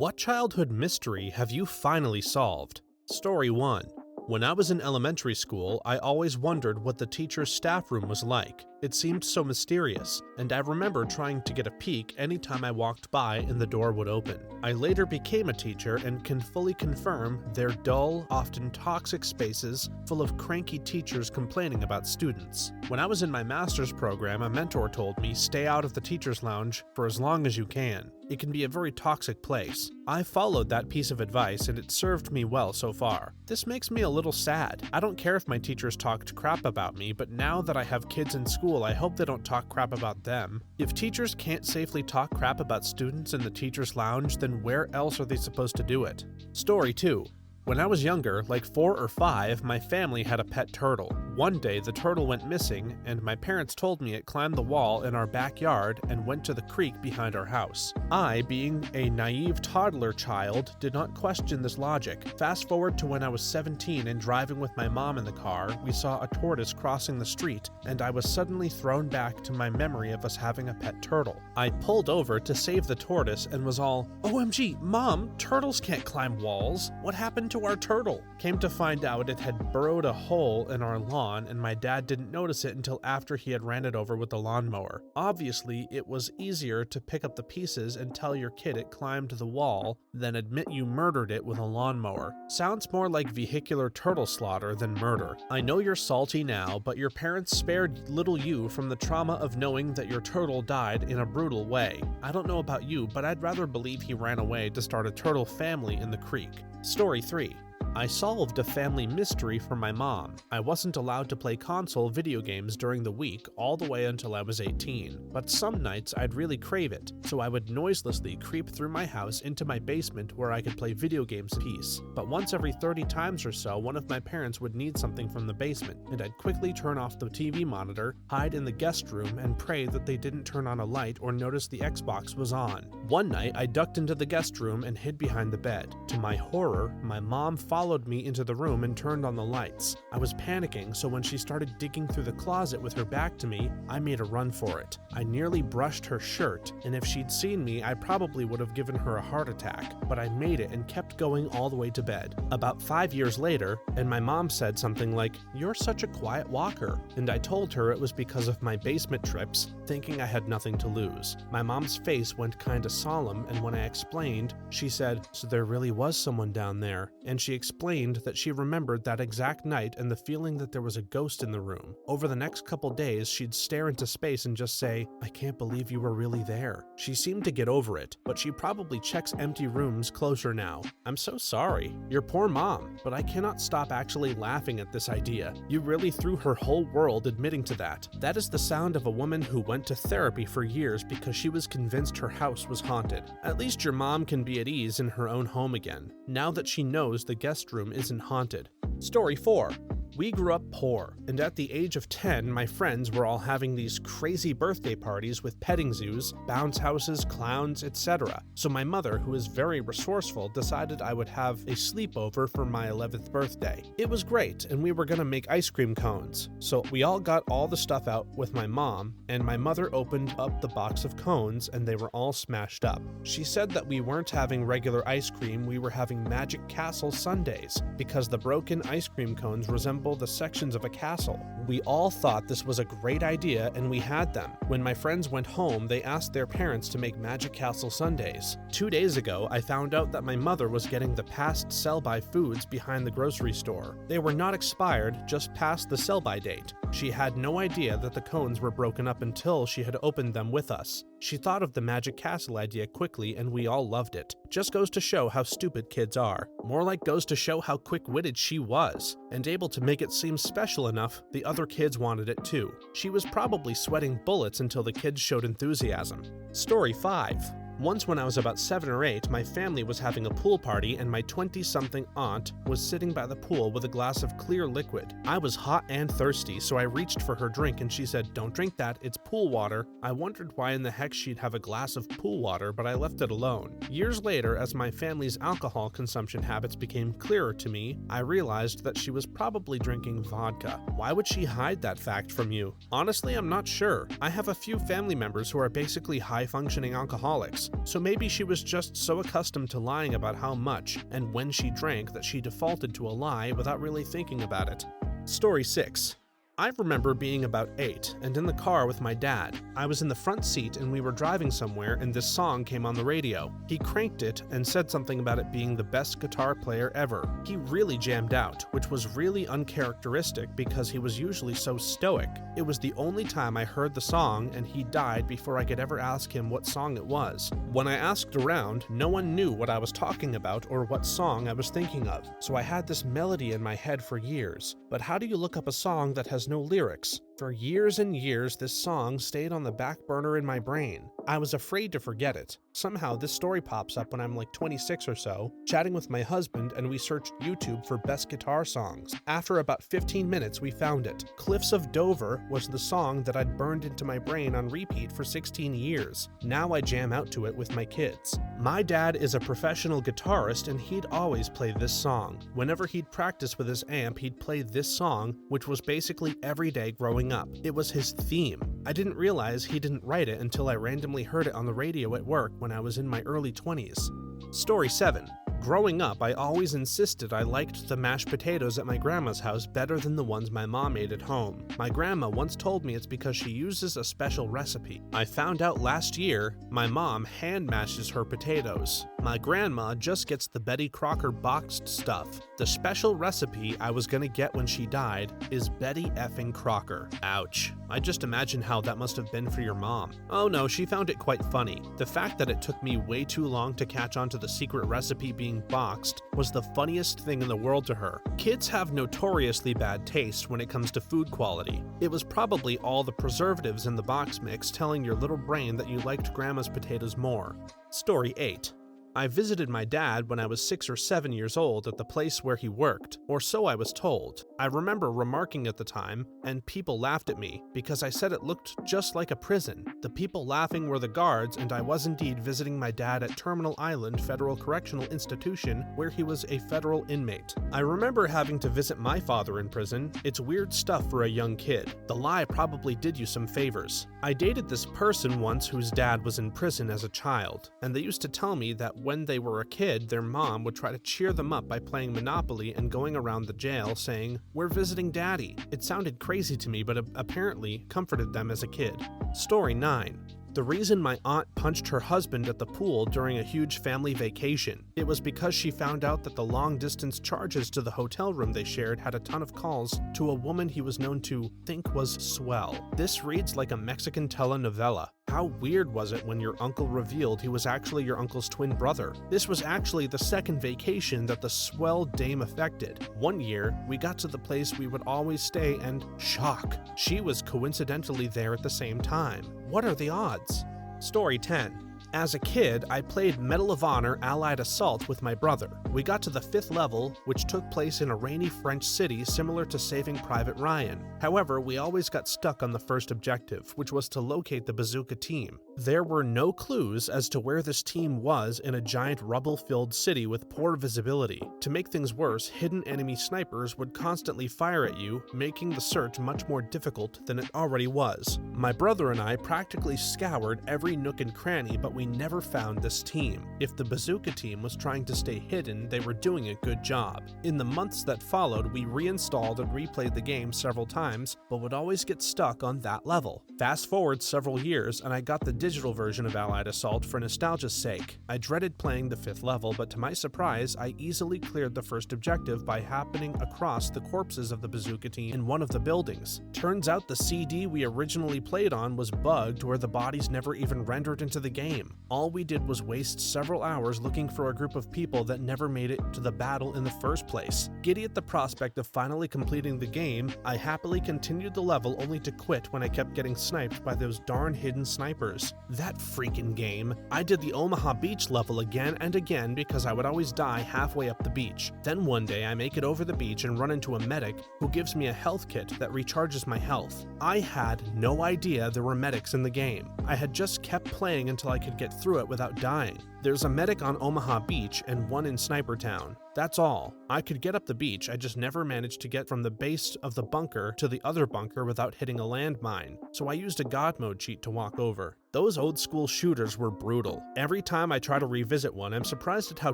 What childhood mystery have you finally solved? Story 1. When I was in elementary school, I always wondered what the teacher's staff room was like. It seemed so mysterious, and I remember trying to get a peek anytime I walked by and the door would open. I later became a teacher and can fully confirm they're dull, often toxic spaces full of cranky teachers complaining about students. When I was in my master's program, a mentor told me stay out of the teacher's lounge for as long as you can. It can be a very toxic place. I followed that piece of advice and it served me well so far. This makes me a little sad. I don't care if my teachers talked crap about me, but now that I have kids in school, I hope they don't talk crap about them. If teachers can't safely talk crap about students in the teacher's lounge, then where else are they supposed to do it? Story 2. When I was younger, like 4 or 5, my family had a pet turtle. One day, the turtle went missing, and my parents told me it climbed the wall in our backyard and went to the creek behind our house. I, being a naive toddler child, did not question this logic. Fast forward to when I was 17 and driving with my mom in the car, we saw a tortoise crossing the street, and I was suddenly thrown back to my memory of us having a pet turtle. I pulled over to save the tortoise and was all, "OMG, Mom, turtles can't climb walls. What happened to our turtle?" Came to find out it had burrowed a hole in our lawn and my dad didn't notice it until after he had ran it over with the lawnmower. Obviously, it was easier to pick up the pieces and tell your kid it climbed the wall than admit you murdered it with a lawnmower. Sounds more like vehicular turtle slaughter than murder. I know you're salty now, but your parents spared little you from the trauma of knowing that your turtle died in a brutal way. I don't know about you, but I'd rather believe he ran away to start a turtle family in the creek. Story 3. I solved a family mystery for my mom. I wasn't allowed to play console video games during the week all the way until I was 18, but some nights I'd really crave it, so I would noiselessly creep through my house into my basement where I could play video games in peace. But once every 30 times or so, one of my parents would need something from the basement, and I'd quickly turn off the TV monitor, hide in the guest room, and pray that they didn't turn on a light or notice the Xbox was on. One night, I ducked into the guest room and hid behind the bed. To my horror, my mom followed me into the room and turned on the lights. I was panicking, so when she started digging through the closet with her back to me, I made a run for it. I nearly brushed her shirt, and if she'd seen me, I probably would have given her a heart attack, but I made it and kept going all the way to bed. About 5 years later, and my mom said something like, "You're such a quiet walker," and I told her it was because of my basement trips, thinking I had nothing to lose. My mom's face went kinda solemn, and when I explained, she said, "So there really was someone down there," and she explained that she remembered that exact night and the feeling that there was a ghost in the room. Over the next couple days, she'd stare into space and just say, "I can't believe you were really there." She seemed to get over it, but she probably checks empty rooms closer now. I'm so sorry. Your poor mom, but I cannot stop actually laughing at this idea. You really threw her whole world admitting to that. That is the sound of a woman who went to therapy for years because she was convinced her house was haunted. At least your mom can be at ease in her own home again, now that she knows the guest room isn't haunted. Story 4. We grew up poor, and at the age of 10, my friends were all having these crazy birthday parties with petting zoos, bounce houses, clowns, etc. So my mother, who is very resourceful, decided I would have a sleepover for my 11th birthday. It was great, and we were gonna make ice cream cones. So we all got all the stuff out with my mom, and my mother opened up the box of cones, and they were all smashed up. She said that we weren't having regular ice cream, we were having Magic Castle sundaes, because the broken ice cream cones resembled the sections of a castle. We all thought this was a great idea and we had them. When my friends went home, they asked their parents to make Magic Castle sundaes. 2 days ago, I found out that my mother was getting the past sell-by foods behind the grocery store. They were not expired, just past the sell-by date. She had no idea that the cones were broken up until she had opened them with us. She thought of the Magic Castle idea quickly and we all loved it. Just goes to show how stupid kids are. More like goes to show how quick-witted she was, and able to make it seem special enough the other kids wanted it too. She was probably sweating bullets until the kids showed enthusiasm. Story 5. Once when I was about 7 or 8, my family was having a pool party and my 20-something aunt was sitting by the pool with a glass of clear liquid. I was hot and thirsty, so I reached for her drink and she said, "Don't drink that, it's pool water." I wondered why in the heck she'd have a glass of pool water, but I left it alone. Years later, as my family's alcohol consumption habits became clearer to me, I realized that she was probably drinking vodka. Why would she hide that fact from you? Honestly, I'm not sure. I have a few family members who are basically high-functioning alcoholics. so maybe she was just so accustomed to lying about how much and when she drank that she defaulted to a lie without really thinking about it. Story 6. I remember being about 8 and in the car with my dad. I was in the front seat and we were driving somewhere and this song came on the radio. He cranked it and said something about it being the best guitar player ever. He really jammed out, which was really uncharacteristic because he was usually so stoic. It was the only time I heard the song and he died before I could ever ask him what song it was. When I asked around, no one knew what I was talking about or what song I was thinking of, so I had this melody in my head for years. But how do you look up a song that has no lyrics? For years and years, this song stayed on the back burner in my brain. I was afraid to forget it. Somehow, this story pops up when I'm like 26 or so, chatting with my husband, and we searched YouTube for best guitar songs. After about 15 minutes, we found it. Cliffs of Dover was the song that I'd burned into my brain on repeat for 16 years. Now I jam out to it with my kids. My dad is a professional guitarist, and he'd always play this song. Whenever he'd practice with his amp, he'd play this song, which was basically every day growing up. It was his theme. I didn't realize he didn't write it until I randomly heard it on the radio at work when I was in my early 20s. Story 7. Growing up, I always insisted I liked the mashed potatoes at my grandma's house better than the ones my mom made at home. My grandma once told me it's because she uses a special recipe. I found out last year my mom hand mashes her potatoes. My grandma just gets the Betty Crocker boxed stuff. The special recipe I was gonna get when she died is Betty effing Crocker. Ouch. I just imagine how that must have been for your mom. Oh no, she found it quite funny. The fact that it took me way too long to catch on to the secret recipe being boxed was the funniest thing in the world to her. Kids have notoriously bad taste when it comes to food quality. It was probably all the preservatives in the box mix telling your little brain that you liked grandma's potatoes more. Story 8. I visited my dad when I was 6 or 7 years old at the place where he worked, or so I was told. I remember remarking at the time, and people laughed at me, because I said it looked just like a prison. The people laughing were the guards, and I was indeed visiting my dad at Terminal Island Federal Correctional Institution, where he was a federal inmate. I remember having to visit my father in prison. It's weird stuff for a young kid. The lie probably did you some favors. I dated this person once whose dad was in prison as a child, and they used to tell me that when they were a kid, their mom would try to cheer them up by playing Monopoly and going around the jail saying, "We're visiting Daddy." It sounded crazy to me, but apparently comforted them as a kid. Story 9. The reason my aunt punched her husband at the pool during a huge family vacation. It was because she found out that the long-distance charges to the hotel room they shared had a ton of calls to a woman he was known to think was swell. This reads like a Mexican telenovela. How weird was it when your uncle revealed he was actually your uncle's twin brother? This was actually the second vacation that the swell dame affected. One year, we got to the place we would always stay and shock, she was coincidentally there at the same time. What are the odds? Story 10. As a kid, I played Medal of Honor Allied Assault with my brother. We got to the 5th level, which took place in a rainy French city similar to Saving Private Ryan. However, we always got stuck on the first objective, which was to locate the bazooka team. There were no clues as to where this team was in a giant rubble-filled city with poor visibility. To make things worse, hidden enemy snipers would constantly fire at you, making the search much more difficult than it already was. My brother and I practically scoured every nook and cranny, but we never found this team. If the bazooka team was trying to stay hidden, they were doing a good job. In the months that followed, we reinstalled and replayed the game several times, but would always get stuck on that level. Fast forward several years, and I got the digital version of Allied Assault for nostalgia's sake. I dreaded playing the 5th level, but to my surprise, I easily cleared the first objective by happening across the corpses of the bazooka team in one of the buildings. Turns out the CD we originally played on was bugged where the bodies never even rendered into the game. All we did was waste several hours looking for a group of people that never made it to the battle in the first place. Giddy at the prospect of finally completing the game, I happily continued the level only to quit when I kept getting sniped by those darn hidden snipers. That freaking game. I did the Omaha Beach level again and again because I would always die halfway up the beach. Then one day I make it over the beach and run into a medic who gives me a health kit that recharges my health. I had no idea there were medics in the game. I had just kept playing until I could get get through it without dying. There's a medic on Omaha Beach and one in Sniper Town. That's all. I could get up the beach, I just never managed to get from the base of the bunker to the other bunker without hitting a landmine, so I used a God mode cheat to walk over. Those old school shooters were brutal. Every time I try to revisit one, I'm surprised at how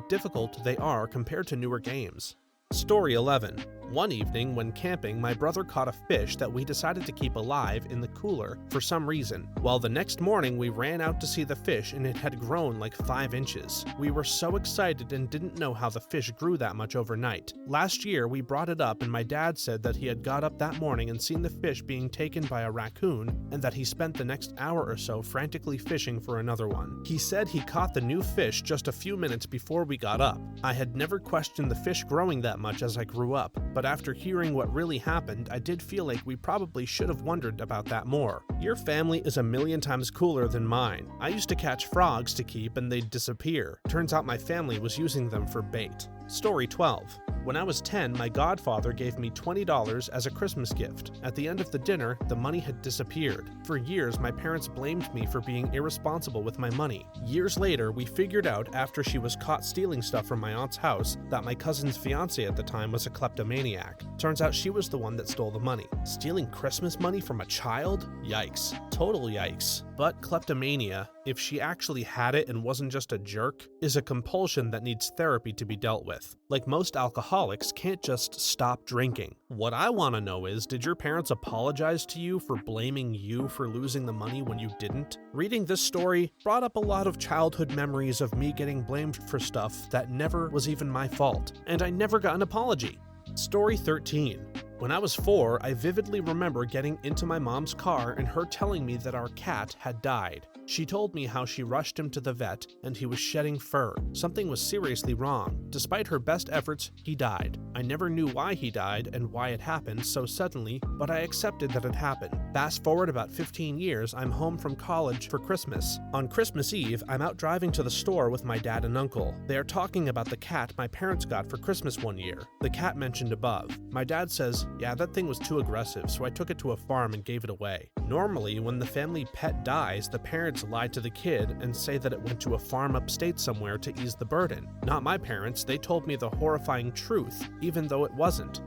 difficult they are compared to newer games. Story 11. One evening, when camping, my brother caught a fish that we decided to keep alive in the cooler for some reason. While the next morning, we ran out to see the fish and it had grown like 5 inches. We were so excited and didn't know how the fish grew that much overnight. Last year, we brought it up and my dad said that he had got up that morning and seen the fish being taken by a raccoon and that he spent the next hour or so frantically fishing for another one. He said he caught the new fish just a few minutes before we got up. I had never questioned the fish growing that much as I grew up, but after hearing what really happened, I did feel like we probably should have wondered about that more. Your family is a million times cooler than mine. I used to catch frogs to keep and they'd disappear. Turns out my family was using them for bait. Story 12. When I was 10, my godfather gave me $20 as a Christmas gift. At the end of the dinner, the money had disappeared. For years, my parents blamed me for being irresponsible with my money. Years later, we figured out after she was caught stealing stuff from my aunt's house that my cousin's fiance at the time was a kleptomaniac. Turns out she was the one that stole the money. Stealing Christmas money from a child? Yikes. Total yikes. But kleptomania, if she actually had it and wasn't just a jerk, is a compulsion that needs therapy to be dealt with. Like most alcoholics can't just stop drinking. What I want to know is, did your parents apologize to you for blaming you for losing the money when you didn't? Reading this story brought up a lot of childhood memories of me getting blamed for stuff that never was even my fault, and I never got an apology. Story 13. When I was 4, I vividly remember getting into my mom's car and her telling me that our cat had died. She told me how she rushed him to the vet and he was shedding fur. Something was seriously wrong. Despite her best efforts, he died. I never knew why he died and why it happened so suddenly, but I accepted that it happened. Fast forward about 15 years, I'm home from college for Christmas. On Christmas Eve, I'm out driving to the store with my dad and uncle. They are talking about the cat my parents got for Christmas one year, the cat mentioned above. My dad says, "Yeah, that thing was too aggressive, so I took it to a farm and gave it away." Normally, when the family pet dies, the parents lie to the kid and say that it went to a farm upstate somewhere to ease the burden. Not my parents, they told me the horrifying truth, even though it wasn't,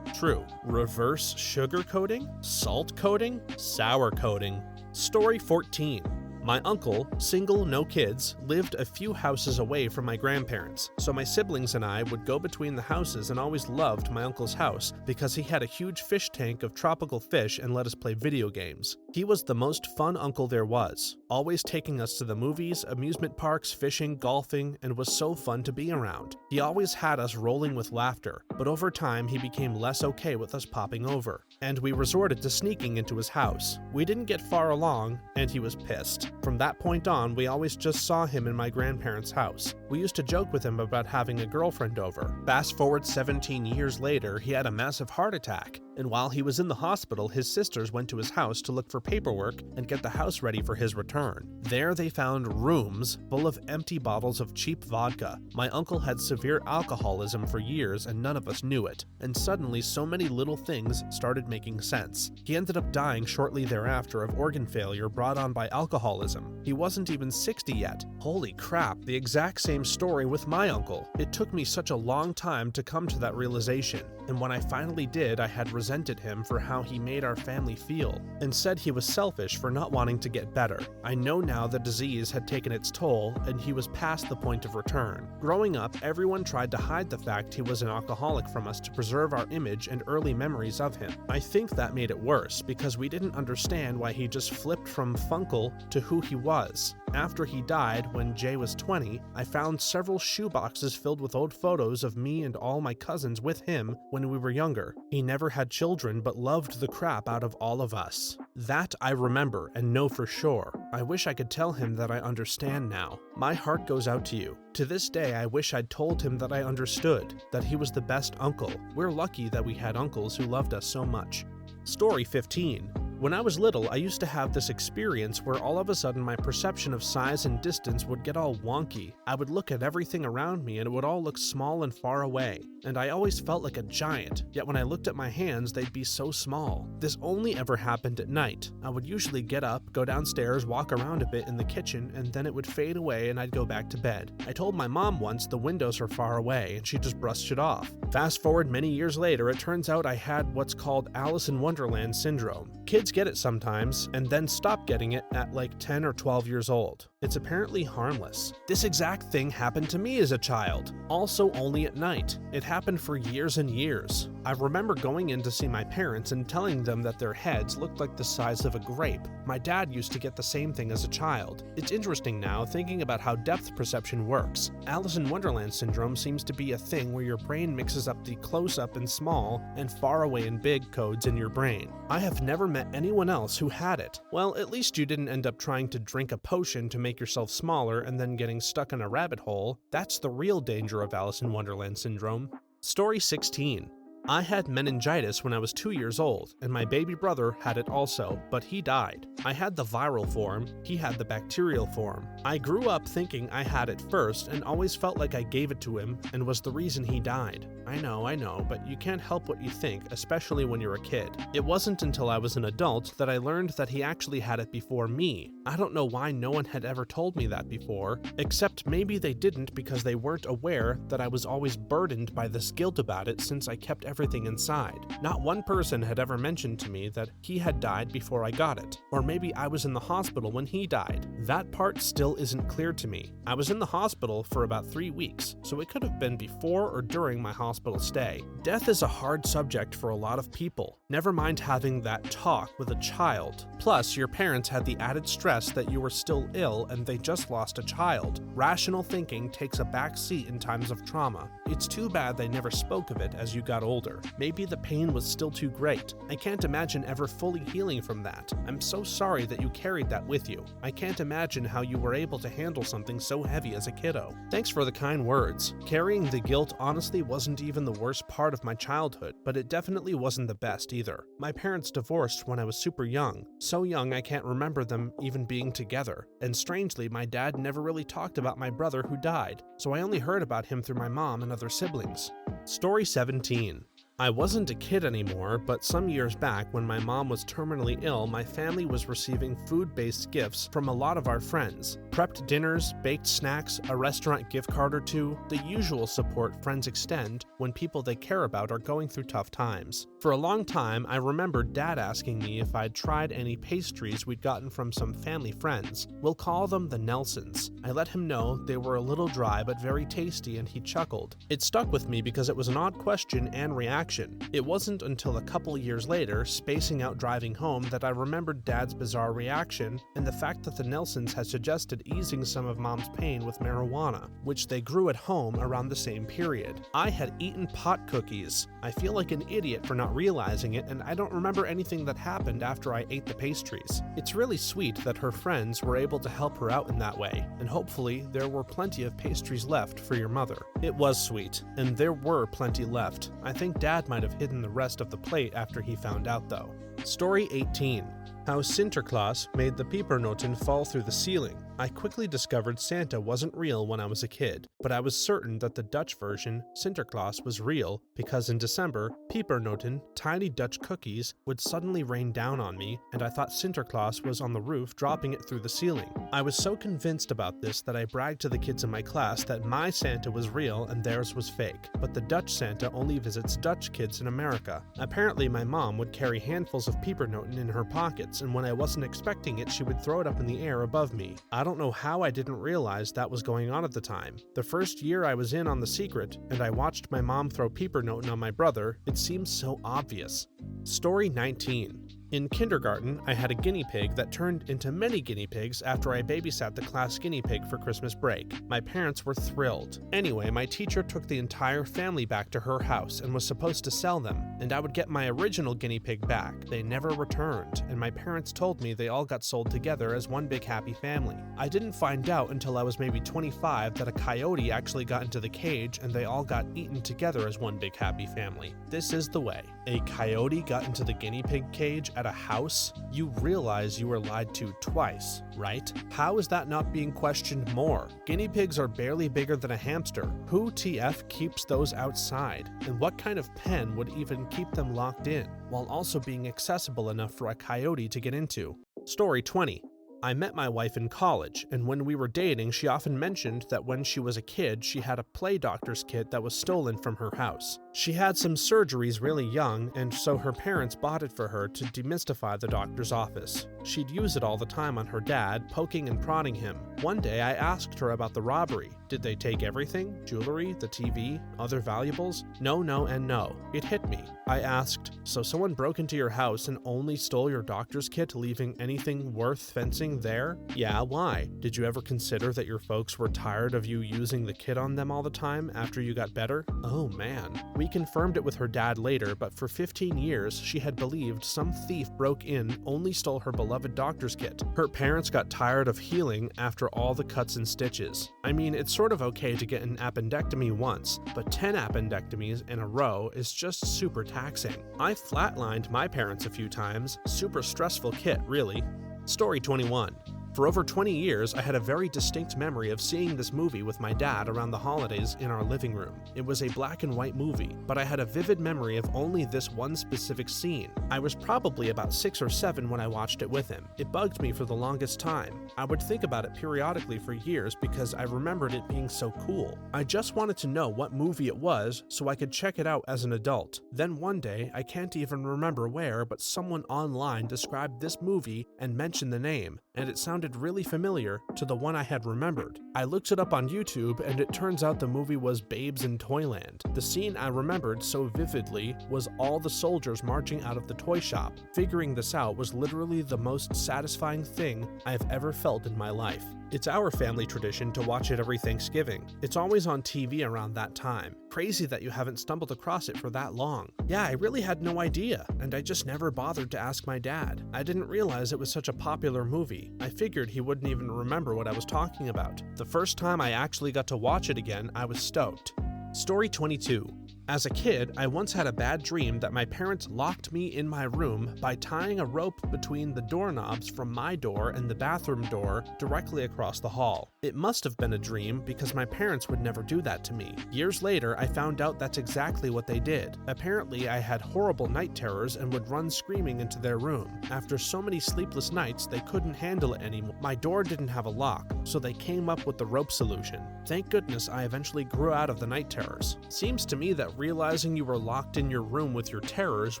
true. Reverse sugar coating? Salt coating? Sour coating. Story 14. My uncle, single, no kids, lived a few houses away from my grandparents, so my siblings and I would go between the houses and always loved my uncle's house because he had a huge fish tank of tropical fish and let us play video games. He was the most fun uncle there was, always taking us to the movies, amusement parks, fishing, golfing, and was so fun to be around. He always had us rolling with laughter, but over time he became less okay with us popping over, and we resorted to sneaking into his house. We didn't get far along, and he was pissed. From that point on, we always just saw him in my grandparents' house. We used to joke with him about having a girlfriend over. Fast forward 17 years later, he had a massive heart attack, and while he was in the hospital, his sisters went to his house to look for paperwork and get the house ready for his return. There they found rooms full of empty bottles of cheap vodka. My uncle had severe alcoholism for years and none of us knew it, and suddenly so many little things started making sense. He ended up dying shortly thereafter of organ failure brought on by alcoholism. He wasn't even 60 yet. Holy crap, the exact same story with my uncle. It took me such a long time to come to that realization, and when I finally did, I had resented him for how he made our family feel, and said he was selfish for not wanting to get better. I know now the disease had taken its toll, and he was past the point of return. Growing up, everyone tried to hide the fact he was an alcoholic from us to preserve our image and early memories of him. I think that made it worse, because we didn't understand why he just flipped from Funkle to who he was. After he died, when Jay was 20, I found several shoeboxes filled with old photos of me and all my cousins with him when we were younger. He never had children, but loved the crap out of all of us. That I remember and know for sure. I wish I could tell him that I understand now. My heart goes out to you. To this day, I wish I'd told him that I understood, that he was the best uncle. We're lucky that we had uncles who loved us so much. Story 15. When I was little, I used to have this experience where all of a sudden my perception of size and distance would get all wonky. I would look at everything around me and it would all look small and far away, and I always felt like a giant, yet when I looked at my hands, they'd be so small. This only ever happened at night. I would usually get up, go downstairs, walk around a bit in the kitchen, and then it would fade away and I'd go back to bed. I told my mom once the windows are far away and she just brushed it off. Fast forward many years later, it turns out I had what's called Alice in Wonderland syndrome. Kids get it sometimes and then stop getting it at like 10 or 12 years old. It's apparently harmless. This exact thing happened to me as a child, also only at night. It happened for years and years. I remember going in to see my parents and telling them that their heads looked like the size of a grape. My dad used to get the same thing as a child. It's interesting now thinking about how depth perception works. Alice in Wonderland syndrome seems to be a thing where your brain mixes up the close-up and small and far away and big codes in your brain. I have never met anyone else who had it. Well, at least you didn't end up trying to drink a potion to make yourself smaller and then getting stuck in a rabbit hole. That's the real danger of Alice in Wonderland syndrome. Story 16. I had meningitis when I was 2 years old, and my baby brother had it also, but he died. I had the viral form, he had the bacterial form. I grew up thinking I had it first and always felt like I gave it to him and was the reason he died. I know, but you can't help what you think, especially when you're a kid. It wasn't until I was an adult that I learned that he actually had it before me. I don't know why no one had ever told me that before, except maybe they didn't because they weren't aware that I was always burdened by this guilt about it since I kept everything inside. Not one person had ever mentioned to me that he had died before I got it, or maybe I was in the hospital when he died. That part still isn't clear to me. I was in the hospital for about 3 weeks, so it could have been before or during my hospital stay. Death is a hard subject for a lot of people, never mind having that talk with a child. Plus, your parents had the added stress that you were still ill and they just lost a child. Rational thinking takes a back seat in times of trauma. It's too bad they never spoke of it as you got older. Maybe the pain was still too great. I can't imagine ever fully healing from that. I'm so sorry that you carried that with you. I can't imagine how you were able to handle something so heavy as a kiddo. Thanks for the kind words. Carrying the guilt honestly wasn't even the worst part of my childhood, but it definitely wasn't the best either. My parents divorced when I was super young. So young I can't remember them even being together. And strangely, my dad never really talked about my brother who died, so I only heard about him through my mom and other siblings. Story 17. I wasn't a kid anymore, but some years back when my mom was terminally ill, my family was receiving food-based gifts from a lot of our friends. Prepped dinners, baked snacks, a restaurant gift card or two, the usual support friends extend when people they care about are going through tough times. For a long time, I remembered Dad asking me if I'd tried any pastries we'd gotten from some family friends. We'll call them the Nelsons. I let him know they were a little dry but very tasty and he chuckled. It stuck with me because it was an odd question and reaction. It wasn't until a couple years later, spacing out driving home, that I remembered Dad's bizarre reaction and the fact that the Nelsons had suggested easing some of Mom's pain with marijuana, which they grew at home around the same period. I had eaten pot cookies. I feel like an idiot for not realizing it, and I don't remember anything that happened after I ate the pastries. It's really sweet that her friends were able to help her out in that way, and hopefully there were plenty of pastries left for your mother. It was sweet, and there were plenty left. I think Dad might have hidden the rest of the plate after he found out though. Story 18. How Sinterklaas made the Peeper Noton fall through the ceiling. I quickly discovered Santa wasn't real when I was a kid, but I was certain that the Dutch version, Sinterklaas, was real because in December, Peeper Noton, tiny Dutch cookies, would suddenly rain down on me, and I thought Sinterklaas was on the roof dropping it through the ceiling. I was so convinced about this that I bragged to the kids in my class that my Santa was real and theirs was fake, but the Dutch Santa only visits Dutch kids in America. Apparently my mom would carry handfuls of Peeper Noton in her pockets, and when I wasn't expecting it, she would throw it up in the air above me. I don't know how I didn't realize that was going on at the time. The first year I was in on The Secret, and I watched my mom throw Peeper Noton on my brother, it seems so obvious. Story 19. In kindergarten, I had a guinea pig that turned into many guinea pigs after I babysat the class guinea pig for Christmas break. My parents were thrilled. Anyway, my teacher took the entire family back to her house and was supposed to sell them, and I would get my original guinea pig back. They never returned, and my parents told me they all got sold together as one big happy family. I didn't find out until I was maybe 25 that a coyote actually got into the cage and they all got eaten together as one big happy family. This is the way. A coyote got into the guinea pig cage at a house? You realize you were lied to twice, right? How is that not being questioned more? Guinea pigs are barely bigger than a hamster. Who TF keeps those outside? And what kind of pen would even keep them locked in, while also being accessible enough for a coyote to get into? Story 20. I met my wife in college, and when we were dating, she often mentioned that when she was a kid, she had a play doctor's kit that was stolen from her house. She had some surgeries really young, and so her parents bought it for her to demystify the doctor's office. She'd use it all the time on her dad, poking and prodding him. One day I asked her about the robbery. Did they take everything? Jewelry, the TV, other valuables? No, and no. It hit me. I asked, so someone broke into your house and only stole your doctor's kit, leaving anything worth fencing there? Yeah, why? Did you ever consider that your folks were tired of you using the kit on them all the time after you got better? Oh man. We confirmed it with her dad later, but for 15 years, she had believed some thief broke in, only stole her beloved doctor's kit. Her parents got tired of healing after all the cuts and stitches. I mean, it's sort of okay to get an appendectomy once, but 10 appendectomies in a row is just super taxing. I flatlined my parents a few times. Super stressful kit, really. Story 21. For over 20 years, I had a very distinct memory of seeing this movie with my dad around the holidays in our living room. It was a black and white movie, but I had a vivid memory of only this one specific scene. I was probably about 6 or 7 when I watched it with him. It bugged me for the longest time. I would think about it periodically for years because I remembered it being so cool. I just wanted to know what movie it was so I could check it out as an adult. Then one day, I can't even remember where, but someone online described this movie and mentioned the name, and it sounded really familiar to the one I had remembered. I looked it up on YouTube, and it turns out the movie was Babes in Toyland. The scene I remembered so vividly was all the soldiers marching out of the toy shop. Figuring this out was literally the most satisfying thing I've ever felt in my life. It's our family tradition to watch it every Thanksgiving. It's always on TV around that time. Crazy that you haven't stumbled across it for that long. Yeah, I really had no idea, and I just never bothered to ask my dad. I didn't realize it was such a popular movie. I figured he wouldn't even remember what I was talking about. The first time I actually got to watch it again, I was stoked. Story 22. As a kid, I once had a bad dream that my parents locked me in my room by tying a rope between the doorknobs from my door and the bathroom door directly across the hall. It must have been a dream because my parents would never do that to me. Years later, I found out that's exactly what they did. Apparently, I had horrible night terrors and would run screaming into their room. After so many sleepless nights, they couldn't handle it anymore. My door didn't have a lock, so they came up with the rope solution. Thank goodness I eventually grew out of the night terrors. Seems to me that realizing you were locked in your room with your terrors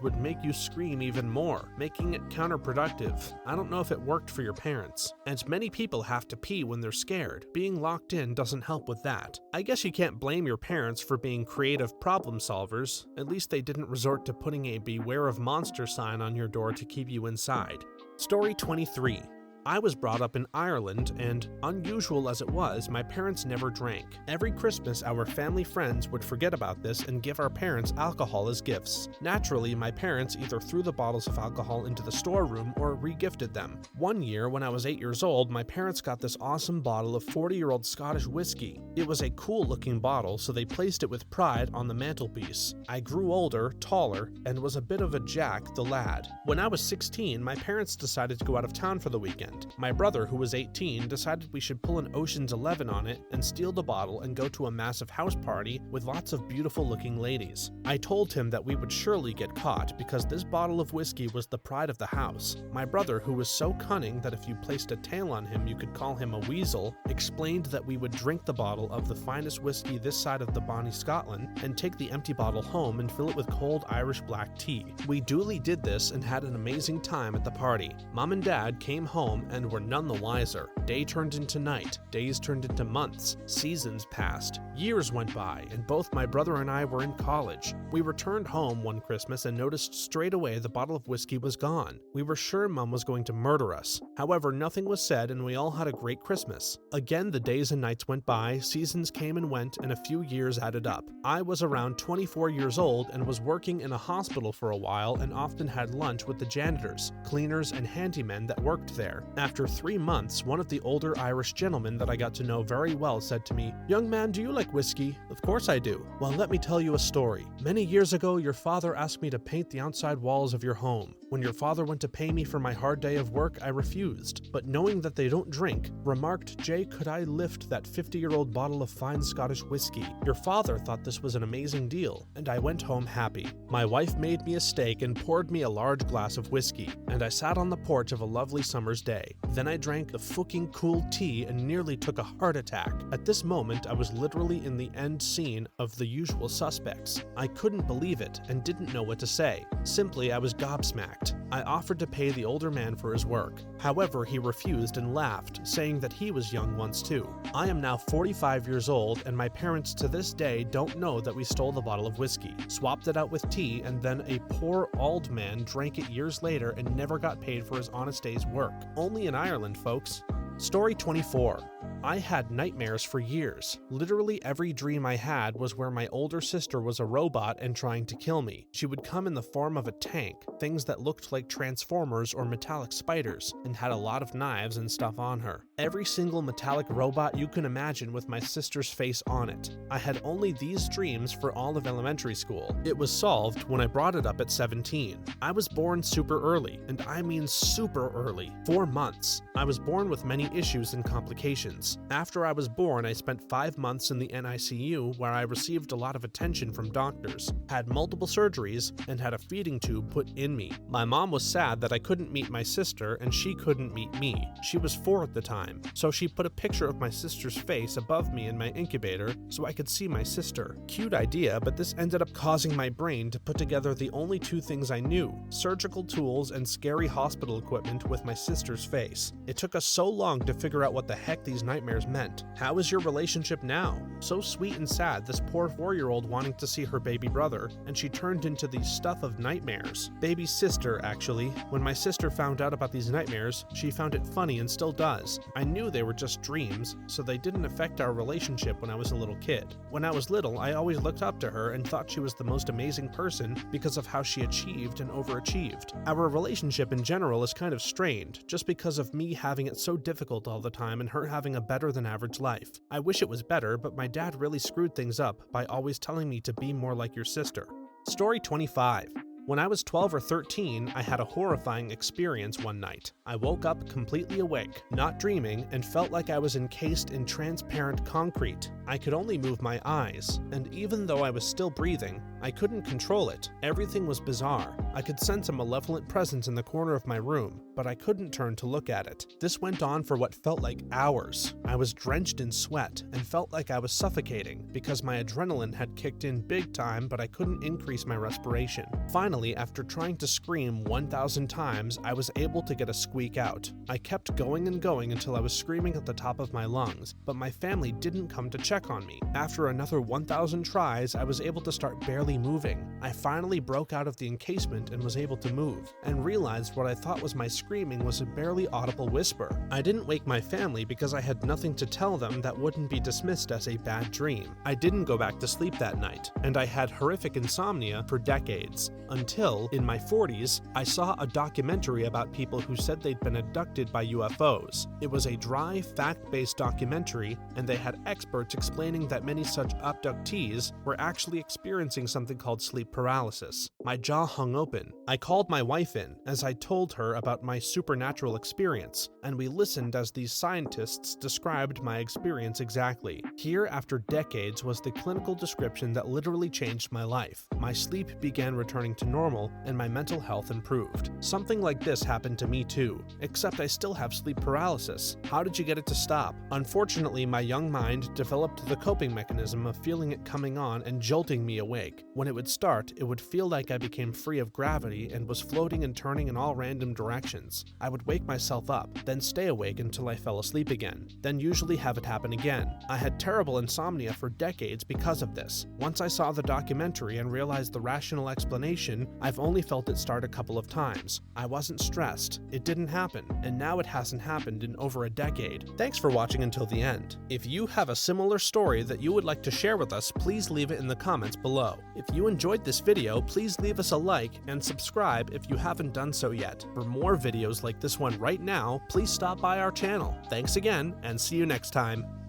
would make you scream even more, making it counterproductive. I don't know if it worked for your parents. And many people have to pee when they're scared. Being locked in doesn't help with that. I guess you can't blame your parents for being creative problem solvers. At least they didn't resort to putting a beware of monster sign on your door to keep you inside. Story 23. I was brought up in Ireland, and unusual as it was, my parents never drank. Every Christmas, our family friends would forget about this and give our parents alcohol as gifts. Naturally, my parents either threw the bottles of alcohol into the storeroom or re-gifted them. One year, when I was 8 years old, my parents got this awesome bottle of 40-year-old Scottish whiskey. It was a cool-looking bottle, so they placed it with pride on the mantelpiece. I grew older, taller, and was a bit of a Jack the lad. When I was 16, my parents decided to go out of town for the weekend. My brother, who was 18, decided we should pull an Ocean's 11 on it and steal the bottle and go to a massive house party with lots of beautiful-looking ladies. I told him that we would surely get caught because this bottle of whiskey was the pride of the house. My brother, who was so cunning that if you placed a tail on him you could call him a weasel, explained that we would drink the bottle of the finest whiskey this side of the Bonnie Scotland and take the empty bottle home and fill it with cold Irish black tea. We duly did this and had an amazing time at the party. Mom and Dad came home and were none the wiser. Day turned into night, days turned into months, seasons passed, years went by, and both my brother and I were in college. We returned home one Christmas and noticed straight away the bottle of whiskey was gone. We were sure Mom was going to murder us. However, nothing was said and we all had a great Christmas. Again, the days and nights went by, seasons came and went, and a few years added up. I was around 24 years old and was working in a hospital for a while and often had lunch with the janitors, cleaners, and handymen that worked there. After 3 months, one of the older Irish gentlemen that I got to know very well said to me, "Young man, do you like whiskey?" "Of course I do." "Well, let me tell you a story. Many years ago, your father asked me to paint the outside walls of your home. When your father went to pay me for my hard day of work, I refused, but knowing that they don't drink, remarked, 'Jay, could I lift that 50-year-old bottle of fine Scottish whiskey?' Your father thought this was an amazing deal, and I went home happy. My wife made me a steak and poured me a large glass of whiskey, and I sat on the porch of a lovely summer's day. Then I drank the fucking cool tea and nearly took a heart attack. At this moment, I was literally in the end scene of The Usual Suspects. I couldn't believe it and didn't know what to say. Simply, I was gobsmacked. I offered to pay the older man for his work. However, he refused and laughed, saying that he was young once too. I am now 45 years old, and my parents to this day don't know that we stole the bottle of whiskey, swapped it out with tea, and then a poor old man drank it years later and never got paid for his honest day's work. Only in Ireland, folks. Story 24. I had nightmares for years. Literally every dream I had was where my older sister was a robot and trying to kill me. She would come in the form of a tank, things that looked like transformers or metallic spiders, and had a lot of knives and stuff on her. Every single metallic robot you can imagine with my sister's face on it. I had only these dreams for all of elementary school. It was solved when I brought it up at 17. I was born super early, and I mean super early, 4 months. I was born with many issues and complications. After I was born, I spent 5 months in the NICU where I received a lot of attention from doctors, had multiple surgeries, and had a feeding tube put in me. My mom was sad that I couldn't meet my sister and she couldn't meet me. She was 4 at the time, so she put a picture of my sister's face above me in my incubator so I could see my sister. Cute idea, but this ended up causing my brain to put together the only 2 things I knew: surgical tools and scary hospital equipment with my sister's face. It took us so long to figure out what the heck these nightmares meant. How is your relationship now? So sweet and sad, this poor 4-year-old wanting to see her baby brother, and she turned into the stuff of nightmares. Baby sister, actually. When my sister found out about these nightmares, she found it funny and still does. I knew they were just dreams, so they didn't affect our relationship when I was a little kid. When I was little, I always looked up to her and thought she was the most amazing person because of how she achieved and overachieved. Our relationship in general is kind of strained, just because of me having it so difficult all the time and her having a better than average life. I wish it was better, but my dad really screwed things up by always telling me to be more like your sister. Story 25. When I was 12 or 13, I had a horrifying experience one night. I woke up completely awake, not dreaming, and felt like I was encased in transparent concrete. I could only move my eyes, and even though I was still breathing, I couldn't control it. Everything was bizarre. I could sense a malevolent presence in the corner of my room, but I couldn't turn to look at it. This went on for what felt like hours. I was drenched in sweat and felt like I was suffocating because my adrenaline had kicked in big time, but I couldn't increase my respiration. Finally, after trying to scream 1,000 times, I was able to get a squeak out. I kept going and going until I was screaming at the top of my lungs, but my family didn't come to check on me. After another 1,000 tries, I was able to start barely moving. I finally broke out of the encasement and was able to move, and realized what I thought was my screaming was a barely audible whisper. I didn't wake my family because I had nothing to tell them that wouldn't be dismissed as a bad dream. I didn't go back to sleep that night, and I had horrific insomnia for decades, until, in my 40s, I saw a documentary about people who said they'd been abducted by UFOs. It was a dry, fact-based documentary, and they had experts explaining that many such abductees were actually experiencing something called sleep paralysis. My jaw hung open. I called my wife in, as I told her about my supernatural experience, and we listened as these scientists described my experience exactly. Here, after decades, was the clinical description that literally changed my life. My sleep began returning to normal, and my mental health improved. Something like this happened to me too, except I still have sleep paralysis. How did you get it to stop? Unfortunately, my young mind developed the coping mechanism of feeling it coming on and jolting me awake. When it would start, it would feel like I became free of gravity and was floating and turning in all random directions. I would wake myself up, then stay awake until I fell asleep again, then usually have it happen again. I had terrible insomnia for decades because of this. Once I saw the documentary and realized the rational explanation, mine, I've only felt it start a couple of times. I wasn't stressed, it didn't happen, and now it hasn't happened in over a decade. Thanks for watching until the end. If you have a similar story that you would like to share with us, please leave it in the comments below. If you enjoyed this video, please leave us a like and subscribe if you haven't done so yet. For more videos like this one right now, please stop by our channel. Thanks again, and see you next time.